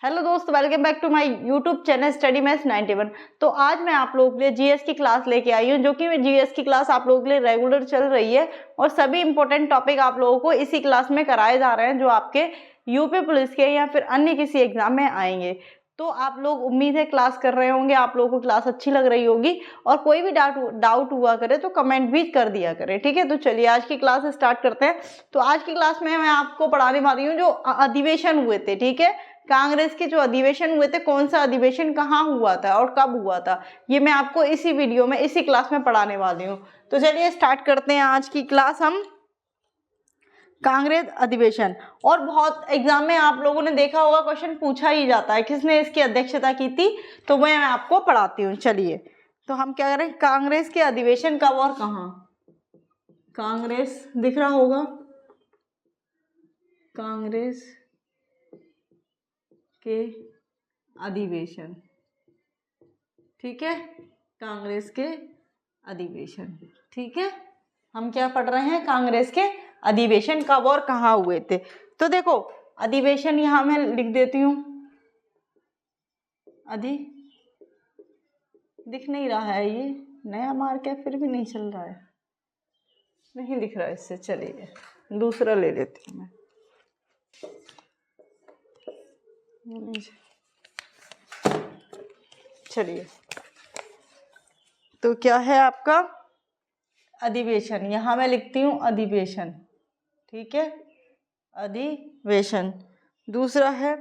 Hello दोस्त, welcome back to my YouTube channel study maths 91। तो आज मैं आप लोगों के लिए जीएस की क्लास लेके आई हूँ, जो कि जीएस की क्लास आप लोगों के लिए रेगुलर चल रही है और सभी इंपॉर्टेंट टॉपिक आप लोगों को इसी क्लास में कराए जा रहे हैं, जो आपके यूपी पुलिस के या फिर अन्य किसी एग्जाम में आएंगे। तो आप लोग उम्मीद है क्लास कर रहे होंगे, आप लोगों को क्लास अच्छी लग रही होगी और कोई भी डाउट हुआ करे तो कमेंट भी कर दिया करें, ठीक है। तो चलिए आज की क्लास स्टार्ट करते हैं। तो आज की क्लास में मैं आपको पढ़ाने वाली हूँ जो अधिवेशन हुए थे, ठीक है। कांग्रेस के जो अधिवेशन हुए थे, कौन सा अधिवेशन कहाँ हुआ था और कब हुआ था, ये मैं आपको इसी वीडियो में इसी क्लास में पढ़ाने वाली हूँ। तो चलिए स्टार्ट करते हैं आज की क्लास हम। कांग्रेस अधिवेशन, और बहुत एग्जाम में आप लोगों ने देखा होगा क्वेश्चन पूछा ही जाता है किसने इसकी अध्यक्षता की थी, तो मैं आपको पढ़ाती हूँ। चलिए तो हम क्या करें, कांग्रेस के अधिवेशन कब और कहाँ। कांग्रेस दिख रहा होगा, कांग्रेस के अधिवेशन, ठीक है। कांग्रेस के अधिवेशन, ठीक है। हम क्या पढ़ रहे हैं, कांग्रेस के अधिवेशन कब और कहाँ हुए थे। तो देखो अधिवेशन यहां मैं लिख देती हूं, दिख नहीं रहा है, ये नया मार्क है फिर भी नहीं चल रहा है, नहीं दिख रहा है इससे। चलिए दूसरा ले लेती हूँ मैं। चलिए तो क्या है आपका अधिवेशन, यहां मैं लिखती हूं अधिवेशन, ठीक है, अधिवेशन। दूसरा है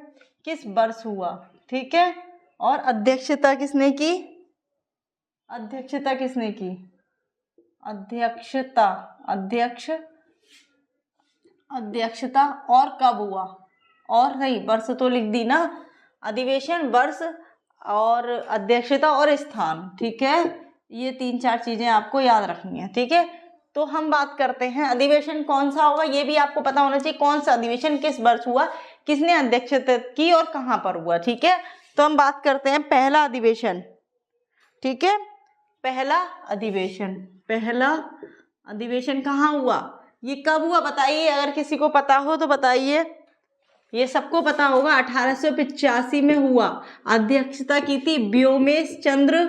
किस वर्ष हुआ, ठीक है। और अध्यक्षता किसने की, अध्यक्षता किसने की, अध्यक्षता, अध्यक्षता और कब हुआ, और नहीं वर्ष तो लिख दी ना, अधिवेशन, वर्ष और अध्यक्षता और स्थान, ठीक है। ये 3-4 चीजें आपको याद रखनी है, ठीक है। तो हम बात करते हैं अधिवेशन कौन सा होगा, ये भी आपको पता होना चाहिए कौन सा अधिवेशन किस वर्ष हुआ, किसने अध्यक्षता की और कहां पर हुआ, ठीक है। तो हम बात करते हैं पहला अधिवेशन, ठीक है। पहला अधिवेशन कहाँ हुआ, ये कब हुआ बताइए, अगर किसी को पता हो तो बताइए। ये सबको पता होगा, 1885 में हुआ। अध्यक्षता की थी व्योमेश चंद्र,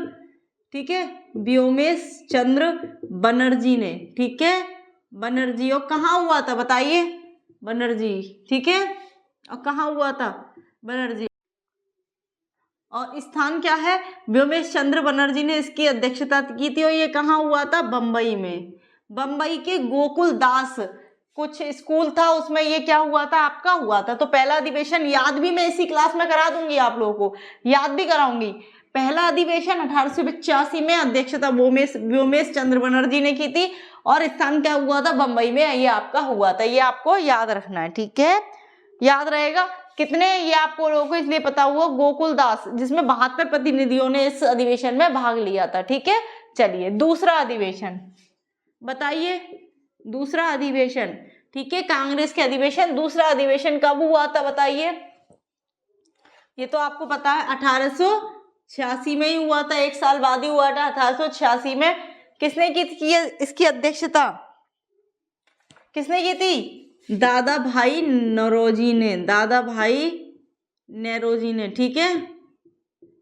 ठीक है, व्योमेश चंद्र बनर्जी ने, ठीक है, बनर्जी। और कहाँ हुआ था बताइए, बनर्जी, ठीक है, और कहाँ हुआ था बनर्जी, और स्थान क्या है, व्योमेश चंद्र बनर्जी ने इसकी अध्यक्षता की थी और ये कहाँ हुआ था, बम्बई में। बम्बई के गोकुल दास कुछ स्कूल था, उसमें ये क्या हुआ था, आपका हुआ था। तो पहला अधिवेशन याद भी मैं इसी क्लास में करा दूंगी, आप लोगों को याद भी कराऊंगी। पहला अधिवेशन 1885 में अध्यक्षता व्योमेश चंद्र बनर्जी ने की थी और स्थान क्या हुआ था, बम्बई में, ये आपका हुआ था। ये आपको याद रखना है, ठीक है, याद रहेगा। कितने, ये आपको लोगों को इसलिए पता हुआ, गोकुल दास, जिसमें 72 प्रतिनिधियों ने इस अधिवेशन में भाग लिया था, ठीक है। चलिए दूसरा अधिवेशन बताइए, दूसरा अधिवेशन, ठीक है, कांग्रेस के अधिवेशन, दूसरा अधिवेशन कब हुआ था बताइए। ये तो आपको पता है 1886 में ही हुआ था, एक साल बाद ही हुआ था, 1886 में। किसने की थी इसकी अध्यक्षता, किसने की थी, दादा भाई नौरोजी ने, दादा भाई नेरोजी ने, ठीक है,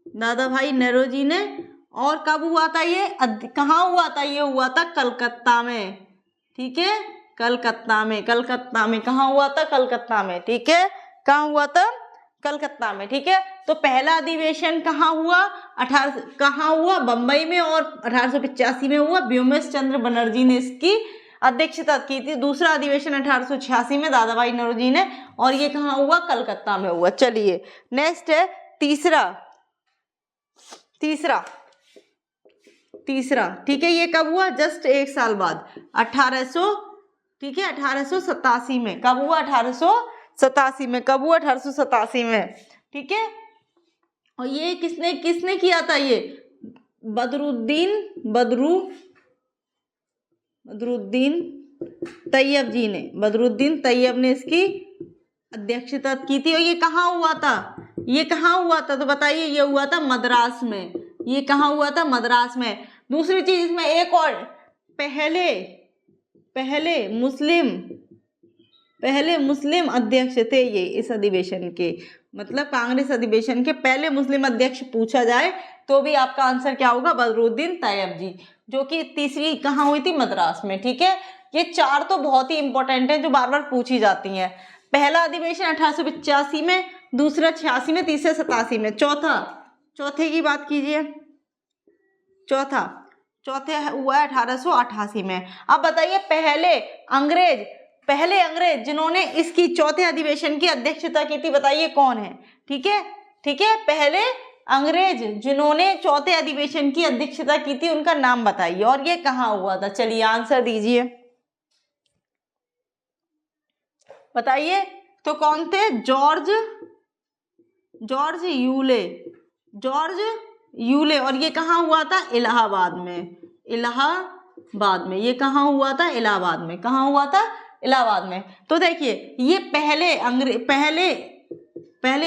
दादा भाई नेरोजी ने। और कब हुआ था ये, कहाँ हुआ था, ये हुआ था कलकत्ता में, ठीक है, कलकत्ता में, कहाँ हुआ था, कलकत्ता में, ठीक है, कहाँ हुआ था, कलकत्ता में, ठीक है। तो पहला अधिवेशन कहाँ हुआ, कहाँ हुआ, बम्बई में, और 1885 में हुआ, व्योमेश चंद्र बनर्जी ने इसकी अध्यक्षता की थी। दूसरा अधिवेशन 1886 में दादा भाई नौरोजी ने, और ये कहाँ हुआ, कलकत्ता में हुआ। चलिए नेक्स्ट है तीसरा, ठीक है, ये कब हुआ, जस्ट एक साल बाद, 1887 में। कब हुआ, 1887 में, कब हुआ, 1887 में, ठीक है। और ये किसने किया था, ये बदरुद्दीन तैयब जी ने, बदरुद्दीन तैयब ने इसकी अध्यक्षता की थी। और ये कहाँ हुआ था, तो बताइए, ये हुआ था मद्रास में, ये कहाँ हुआ था, मद्रास में। दूसरी चीज इसमें एक और, पहले पहले मुस्लिम अध्यक्ष थे ये इस अधिवेशन के, मतलब कांग्रेस अधिवेशन के पहले मुस्लिम अध्यक्ष पूछा जाए तो भी आपका आंसर क्या होगा, बदरुद्दीन तैयब, जो कि तीसरी कहाँ हुई थी, मद्रास में। ठीक है, ये चार तो बहुत ही इंपॉर्टेंट है जो बार बार पूछी जाती हैं। पहला अधिवेशन 1885 में, दूसरा 86 में, तीसरा 87 में, चौथे की बात कीजिए, चौथे हुआ 1888 में। अब बताइए पहले अंग्रेज जिन्होंने इसकी चौथे अधिवेशन की अध्यक्षता की थी, बताइए कौन है। ठीक है, पहले अंग्रेज जिन्होंने चौथे अधिवेशन की अध्यक्षता की थी उनका नाम बताइए, और ये कहाँ हुआ था। चलिए आंसर दीजिए, बताइए तो कौन थे, जॉर्ज यूले, और ये कहाँ हुआ था, इलाहाबाद में। ये कहाँ हुआ था, इलाहाबाद में। कहाँ हुआ था, इलाहाबाद में। तो देखिए ये पहले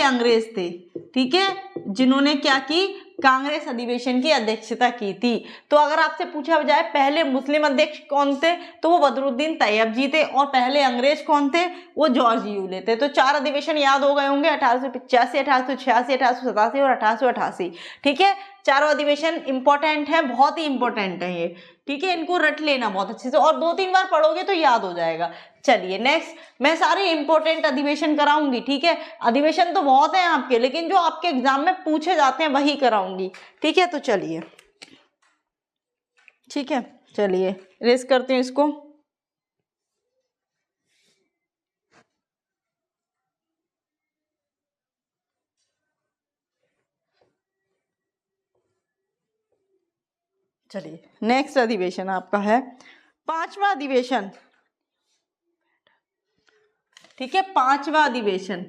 अंग्रेज थे, ठीक है, जिन्होंने क्या की, कांग्रेस अधिवेशन की अध्यक्षता की थी। तो अगर आपसे पूछा जाए पहले मुस्लिम अध्यक्ष कौन थे, तो वो बदरुद्दीन तैयब जी थे, और पहले अंग्रेज कौन थे, वो जॉर्ज यूले थे। तो चार अधिवेशन याद हो गए होंगे, 1885, 1886, 1887 और 1888। ठीक है, चारों अधिवेशन इंपॉर्टेंट है, बहुत ही इंपॉर्टेंट है ये। ठीक है, इनको रट लेना बहुत अच्छे से, और 2-3 बार पढ़ोगे तो याद हो जाएगा। चलिए नेक्स्ट, मैं सारे इंपॉर्टेंट अधिवेशन कराऊंगी। ठीक है, अधिवेशन तो बहुत है आपके, लेकिन जो आपके एग्जाम में पूछे जाते हैं वही कराऊंगी। ठीक है, तो चलिए, ठीक है, चलिए रेस करते हैं इसको। चलिए नेक्स्ट अधिवेशन आपका है पांचवा अधिवेशन। ठीक है, पांचवा अधिवेशन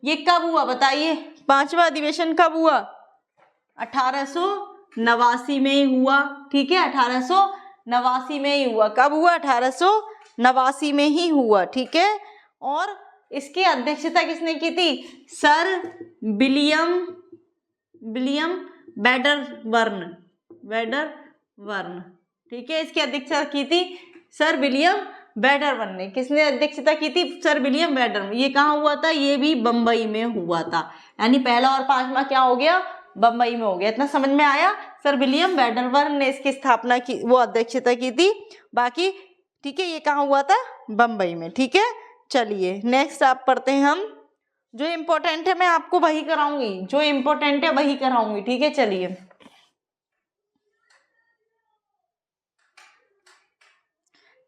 ये कब हुआ बताइए, पांचवा अधिवेशन कब हुआ, 1889 में ही हुआ। ठीक है, 1889 में ही हुआ। कब हुआ, 1889 में ही हुआ। ठीक है, और इसकी अध्यक्षता किसने की थी, सर विलियम वेडरबर्न। ठीक है, इसकी अध्यक्षता की थी सर विलियम वेडरबर्न ने। किसने अध्यक्षता की थी, सर विलियम वेडरबर्न। ये कहाँ हुआ था, ये भी बंबई में हुआ था। यानी पहला और पांचवा क्या हो गया, बंबई में हो गया। इतना समझ में आया, सर विलियम वेडरबर्न ने इसकी स्थापना की, वो अध्यक्षता की थी। बाकी ठीक है, ये कहाँ हुआ था, बंबई में। ठीक है, चलिए नेक्स्ट आप पढ़ते हैं हम। जो इम्पोर्टेंट है मैं आपको वही कराऊंगी, जो इम्पोर्टेंट है वही कराऊंगी। ठीक है, चलिए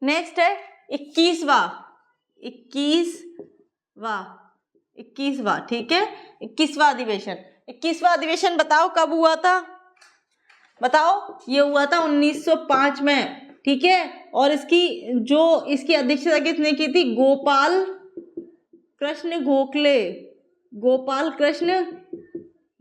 नेक्स्ट है 21वां। ठीक है, 21वां अधिवेशन बताओ कब हुआ था, बताओ। ये हुआ था 1905 में। ठीक है, और इसकी अध्यक्षता किसने की थी, गोपाल कृष्ण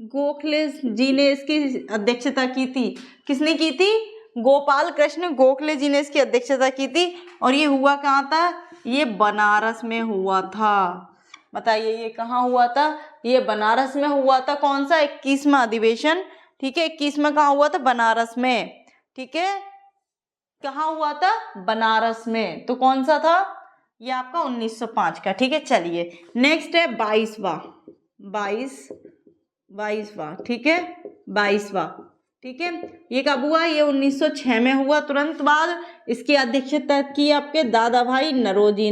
गोखले जी ने इसकी अध्यक्षता की थी। किसने की थी, गोपाल कृष्ण गोखले जी ने इसकी अध्यक्षता की थी। और ये हुआ कहाँ था, ये बनारस में हुआ था। बताइए ये कहाँ हुआ था, ये बनारस में हुआ था। कौन सा, 21वां अधिवेशन। ठीक है, 21वां कहाँ हुआ था, बनारस में। ठीक है, कहाँ हुआ था, बनारस में। तो कौन सा था, ये आपका 1905 का। ठीक है, चलिए नेक्स्ट है 22वां। ठीक है, 22वां। ठीक है, ये कब हुआ, ये 1906 में हुआ। तुरंत बाद इसकी अध्यक्षता की आपके दादा भाई नौरोजी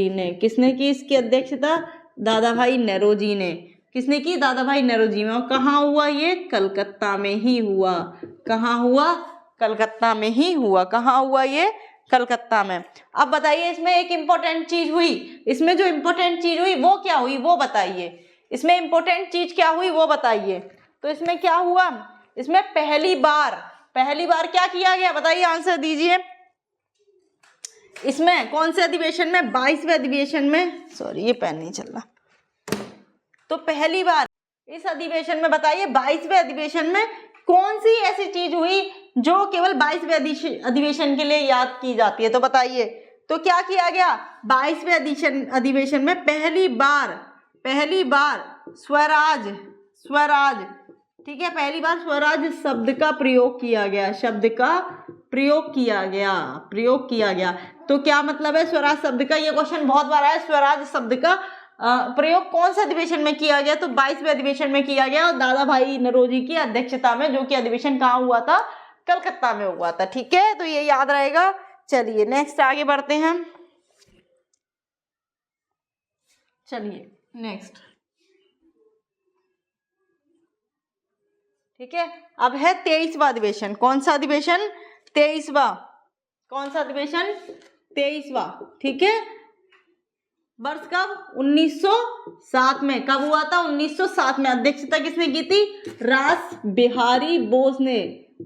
ने। किसने की इसकी अध्यक्षता, दादा भाई नौरोजी ने। किसने की, दादा भाई नौरोजी में। और कहाँ हुआ, ये कलकत्ता में ही हुआ। कहाँ हुआ, कलकत्ता में ही हुआ। कहाँ हुआ, ये कलकत्ता में। अब बताइए इसमें एक इम्पोर्टेंट चीज हुई, इसमें जो इम्पोर्टेंट चीज हुई वो क्या हुई, वो बताइए। इसमें इम्पोर्टेंट चीज क्या हुई वो बताइए। तो इसमें क्या हुआ, इसमें पहली बार क्या किया गया, बताइए, आंसर दीजिए। इसमें कौन से अधिवेशन में, 22वें अधिवेशन में। सॉरी, ये पेन नहीं चल रहा। तो पहली बार इस अधिवेशन में, बताइए 22वें अधिवेशन में कौन सी ऐसी चीज हुई जो केवल 22वें अधिवेशन के लिए याद की जाती है। तो बताइए, तो क्या किया गया, 22वें अधिवेशन में पहली बार स्वराज। ठीक है, पहली बार स्वराज शब्द का प्रयोग किया गया। प्रयोग किया गया, प्रयोग किया गया। तो क्या मतलब है स्वराज शब्द का? ये क्वेश्चन बहुत बार आया। स्वराज शब्द का प्रयोग कौन सा अधिवेशन में किया गया? तो 22वें अधिवेशन में किया गया, और दादा भाई नौरोजी की अध्यक्षता में, जो कि अधिवेशन कहाँ हुआ था? कलकत्ता में हुआ था। ठीक है, तो ये याद रहेगा। चलिए नेक्स्ट आगे बढ़ते हैं। चलिए नेक्स्ट, ठीक है, अब है 23वां अधिवेशन। कौन सा अधिवेशन? 23वां। कौन सा अधिवेशन? 23वां। ठीक है, वर्ष कब? 1907 में। कब हुआ था? 1907 में। अध्यक्षता किसने की थी? रास बिहारी बोस ने।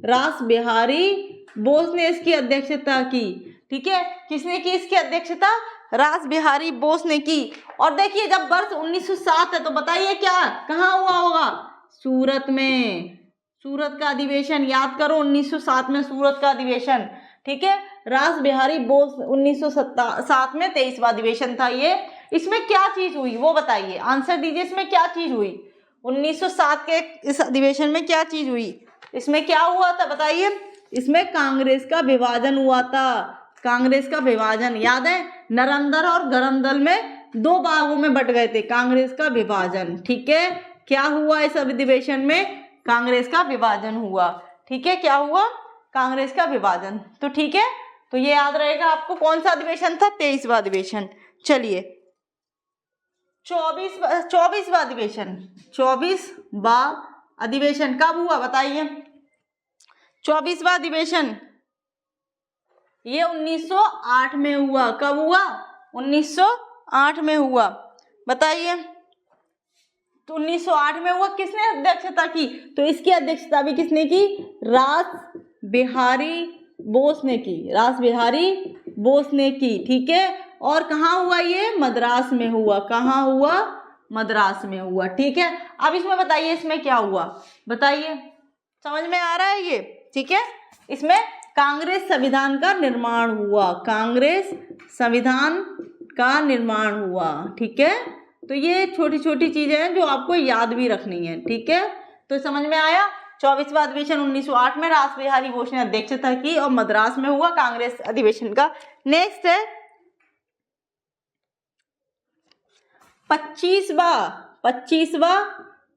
रास बिहारी बोस ने इसकी अध्यक्षता की। ठीक है, किसने की इसकी अध्यक्षता? रास बिहारी बोस ने की। और देखिए जब वर्ष 1907 है तो बताइए क्या कहाँ हुआ होगा? सूरत में। सूरत का अधिवेशन याद करो, 1907 में सूरत का अधिवेशन। ठीक है, रास बिहारी बोस 1907 में 23वां अधिवेशन था ये। इसमें क्या चीज हुई वो बताइए, आंसर दीजिए। इसमें क्या चीज हुई? 1907 के इस अधिवेशन में क्या चीज हुई? इसमें क्या हुआ था बताइए? इसमें कांग्रेस का विभाजन हुआ था। कांग्रेस का विभाजन याद है? नरंदर और गरंदल में 2 भागों में बट गए थे। कांग्रेस का विभाजन। ठीक है, क्या हुआ इस अधिवेशन में? कांग्रेस का विभाजन हुआ। ठीक है, क्या हुआ? कांग्रेस का विभाजन। तो ठीक है, तो ये याद रहेगा आपको। कौन सा अधिवेशन था? 23वां अधिवेशन। चलिए 24वां अधिवेशन। 24वां अधिवेशन कब हुआ बताइए? 24वां अधिवेशन ये 1908 में हुआ। कब हुआ? 1908 में हुआ। बताइए, तो 1908 में हुआ। किसने अध्यक्षता की? तो इसकी अध्यक्षता भी किसने की? रास बिहारी बोस ने की। रास बिहारी बोस ने की। ठीक है, और कहाँ हुआ ये? मद्रास में हुआ। कहाँ हुआ? मद्रास में हुआ। ठीक है, अब इसमें बताइए इसमें क्या हुआ? बताइए, समझ में आ रहा है ये? ठीक है, इसमें कांग्रेस संविधान का निर्माण हुआ। कांग्रेस संविधान का निर्माण हुआ। ठीक है, तो ये छोटी छोटी चीजें हैं जो आपको याद भी रखनी है। ठीक है, तो समझ में आया? 24वां अधिवेशन 1908 में रास बिहारी बोस ने अध्यक्षता की और मद्रास में हुआ कांग्रेस अधिवेशन का। नेक्स्ट है 25वां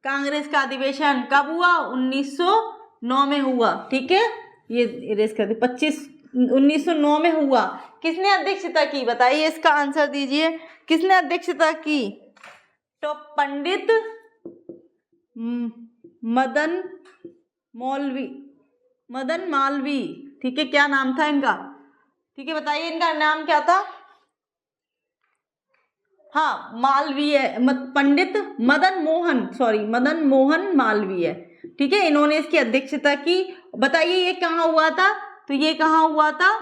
कांग्रेस का अधिवेशन। कब हुआ? 1909 में हुआ। ठीक है, ये इरेज कर दे। 1909 में हुआ। किसने अध्यक्षता की? बताइए, इसका आंसर दीजिए। किसने अध्यक्षता की? तो पंडित मदन मालवीय। ठीक है, क्या नाम था इनका? ठीक है, बताइए इनका नाम क्या था? हाँ, मालवीय। पंडित मदन मोहन मालवीय। ठीक है, इन्होंने इसकी अध्यक्षता की। बताइए ये कहाँ हुआ था? तो ये कहाँ हुआ था?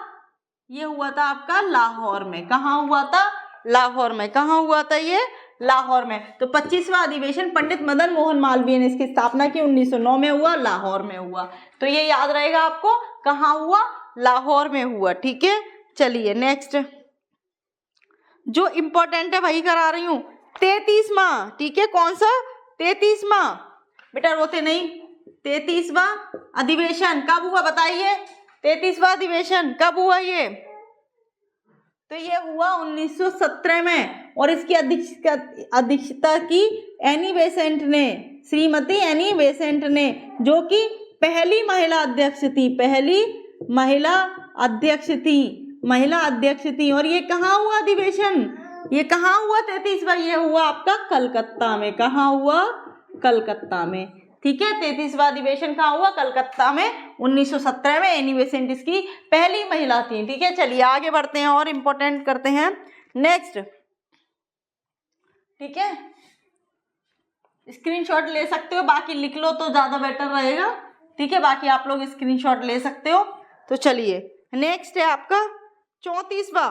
ये हुआ था आपका लाहौर में। कहाँ हुआ था? लाहौर में। कहाँ हुआ था ये? लाहौर में। तो 25वां अधिवेशन पंडित मदन मोहन मालवीय ने इसकी स्थापना की। 1909 में हुआ, लाहौर में हुआ। तो ये याद रहेगा आपको, कहाँ हुआ? लाहौर में हुआ। ठीक है, चलिए नेक्स्ट, जो इंपॉर्टेंट है वही करा रही हूँ। 33वां। ठीक है, कौन सा? 33वां। बेटा रोते नहीं। 33वां अधिवेशन कब हुआ बताइए? 33वां अधिवेशन कब हुआ ये? तो ये हुआ 1917 में, और इसकी अध्यक्षता की एनी बेसेंट ने, श्रीमती एनी बेसेंट ने, जो कि पहली महिला अध्यक्ष थी। पहली महिला अध्यक्ष थी। और ये कहाँ हुआ अधिवेशन? ये कहाँ हुआ 33वां? ये हुआ आपका कलकत्ता में। कहाँ हुआ? कलकत्ता में। ठीक है, 33वां अधिवेशन कहाँ हुआ? कलकत्ता में 1917 में। एनी बेसेंट इसकी पहली महिला थी। ठीक है, चलिए आगे बढ़ते हैं और इम्पोर्टेंट करते हैं नेक्स्ट। ठीक है, स्क्रीनशॉट ले सकते हो, बाकी लिख लो तो ज्यादा बेटर रहेगा। ठीक है, बाकी आप लोग स्क्रीनशॉट ले सकते हो। तो चलिए नेक्स्ट है आपका 34वां।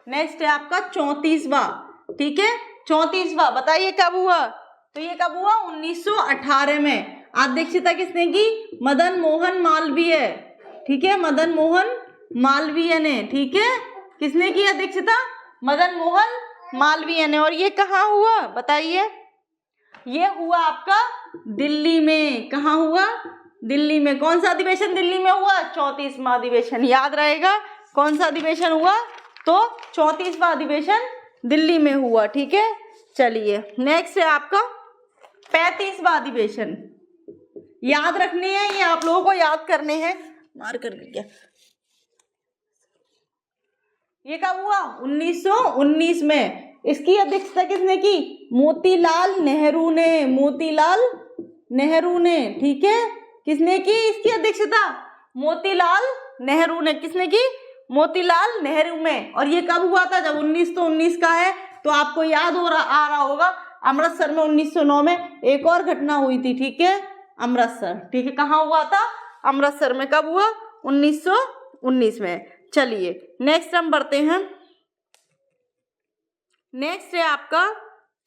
नेक्स्ट है आपका 34वां। ठीक है, 34वां बताइए कब हुआ? तो ये कब हुआ? 1918 में। अध्यक्षता किसने की? मदन मोहन मालवीय। ठीक है, मदन मोहन मालवीय ने। ठीक है, किसने की अध्यक्षता? मदन मोहन मालवीय ने। और ये कहाँ हुआ बताइए? ये हुआ आपका दिल्ली में। कहाँ हुआ? दिल्ली में। कौन सा अधिवेशन दिल्ली में हुआ? 34वां अधिवेशन। याद रहेगा कौन सा अधिवेशन हुआ? तो 34वां अधिवेशन दिल्ली में हुआ। ठीक है, चलिए नेक्स्ट है आपका 35वां अधिवेशन। याद रखने हैं, ये आप लोगों को याद करने हैं। मार कर क्या ये कब हुआ? 1919 में। इसकी अध्यक्षता किसने की? मोतीलाल नेहरू ने। मोतीलाल नेहरू ने। ठीक है, किसने की इसकी अध्यक्षता? मोतीलाल नेहरू ने। किसने की? मोतीलाल नेहरू में। और ये कब हुआ था? जब 1919 का है तो आपको याद आ रहा होगा अमृतसर में 1909 में एक और घटना हुई थी। ठीक है, अमृतसर। ठीक है, कहाँ हुआ था? अमृतसर में। कब हुआ? 1919 में। चलिए नेक्स्ट हम बढ़ते हैं। नेक्स्ट है आपका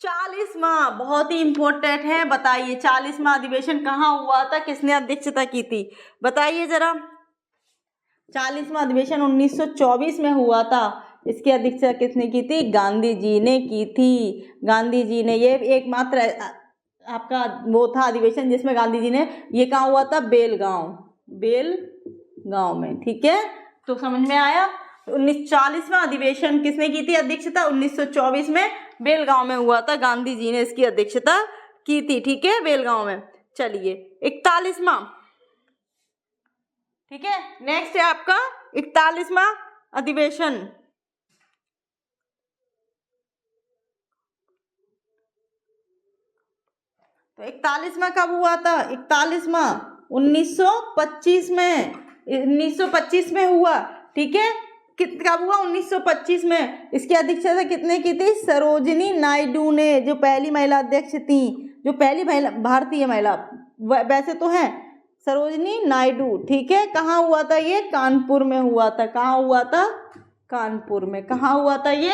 40वां। बहुत ही इंपॉर्टेंट है। बताइए 40वां अधिवेशन कहाँ हुआ था? किसने अध्यक्षता की थी? बताइए जरा। 40वां अधिवेशन 1924 में हुआ था। इसकी अध्यक्षता किसने की थी? गांधी जी ने की थी। गांधी जी ने। ये एकमात्र आपका वो था अधिवेशन जिसमें गांधी जी ने। ये कहाँ हुआ था? बेलगांव में। ठीक है, तो समझ में आया। 1940वां अधिवेशन किसने की थी अध्यक्षता? 1924 में बेलगांव में हुआ था। गांधी जी ने इसकी अध्यक्षता की थी। ठीक है, बेलगांव में। चलिए 41वां। ठीक है, नेक्स्ट है आपका 41वां अधिवेशन। तो 41वां कब हुआ था? 41वां 1925 में। 1925 में हुआ। ठीक है, कब हुआ? 1925 में। इसकी अध्यक्षता कितने की थी? सरोजिनी नायडू ने, जो पहली महिला अध्यक्ष थी, जो पहली महिला भारतीय महिला वैसे तो हैं, सरोजिनी नायडू। ठीक है, कहाँ हुआ था ये? कानपुर में हुआ था। कहाँ हुआ था? कानपुर में। कहाँ हुआ था ये?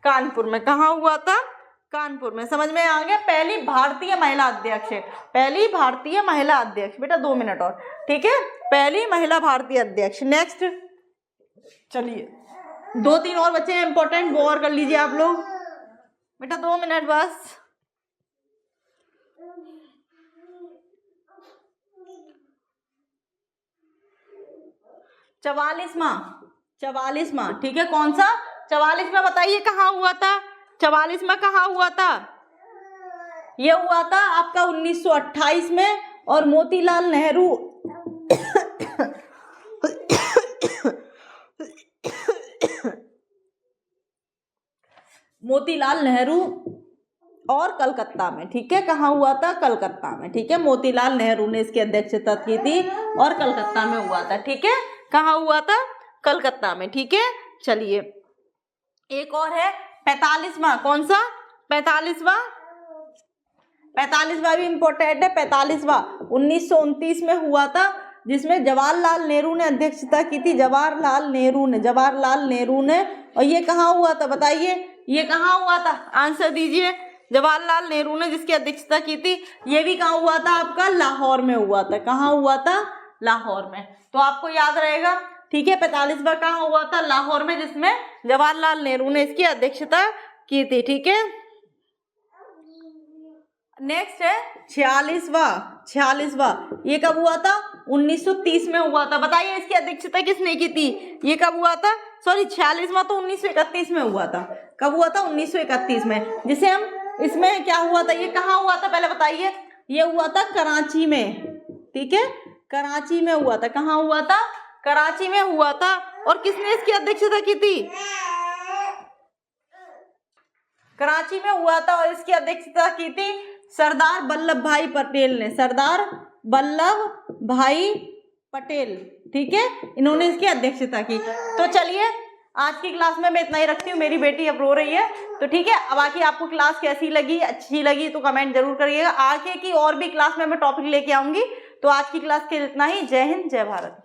कानपुर में। कहाँ हुआ था? कानपुर में। समझ में आ गया? पहली भारतीय महिला अध्यक्ष है। पहली भारतीय महिला अध्यक्ष। बेटा 2 मिनट और। ठीक है, पहली महिला भारतीय अध्यक्ष। नेक्स्ट चलिए 2-3 और बच्चे हैं इंपॉर्टेंट, वो और कर लीजिए आप लोग। बेटा 2 मिनट बस। चवालीसवां। ठीक है, कौन सा? 44वां। बताइए कहाँ हुआ था? 44वां कहाँ हुआ था? ये हुआ था आपका 1928 में। और मोतीलाल नेहरू मोतीलाल नेहरू और कलकत्ता में। ठीक है, कहाँ हुआ था? कलकत्ता में। ठीक है, मोतीलाल नेहरू ने इसकी अध्यक्षता की थी और कलकत्ता में हुआ था। ठीक है, कहाँ हुआ था? कलकत्ता में। ठीक है, चलिए एक और है 45वां। कौन सा? 45वां भी इंपॉर्टेंट है। 45वां 1929 में हुआ था, जिसमें जवाहरलाल नेहरू ने अध्यक्षता की थी। जवाहरलाल नेहरू ने। और ये कहाँ हुआ था? बताइए ये कहाँ हुआ था? आंसर दीजिए। जवाहरलाल नेहरू ने जिसकी अध्यक्षता की थी। ये भी कहाँ हुआ था? आपका लाहौर में हुआ था। कहाँ हुआ था? लाहौर में। तो आपको याद रहेगा। ठीक है, 45वां कहाँ हुआ था? लाहौर में, जिसमें जवाहरलाल नेहरू ने इसकी अध्यक्षता की थी। ठीक है, नेक्स्ट है 46वां। ये कब हुआ था? 1930 में हुआ था। बताइए इसकी अध्यक्षता किसने की थी? ये कब हुआ था? सॉरी 46वां तो 1931 में हुआ था। कब हुआ था? 1931 में। जिसे हम इसमें क्या हुआ था? ये कहाँ हुआ था पहले बताइए। ये हुआ था कराची में। ठीक है, कराची में हुआ था। कहाँ हुआ था? कराची में हुआ था। और किसने इसकी अध्यक्षता की थी? कराची में हुआ था और इसकी अध्यक्षता की थी सरदार वल्लभ भाई पटेल ने। सरदार वल्लभ भाई पटेल। ठीक है, इन्होंने इसकी अध्यक्षता की। तो चलिए आज की क्लास में मैं इतना ही रखती हूँ। मेरी बेटी अब रो रही है, तो ठीक है। अब बाकी आपको क्लास कैसी लगी, अच्छी लगी तो कमेंट जरूर करिएगा। आगे की और भी क्लास में मैं टॉपिक लेके आऊंगी। तो आज की क्लास के इतना ही। जय हिंद, जय भारत।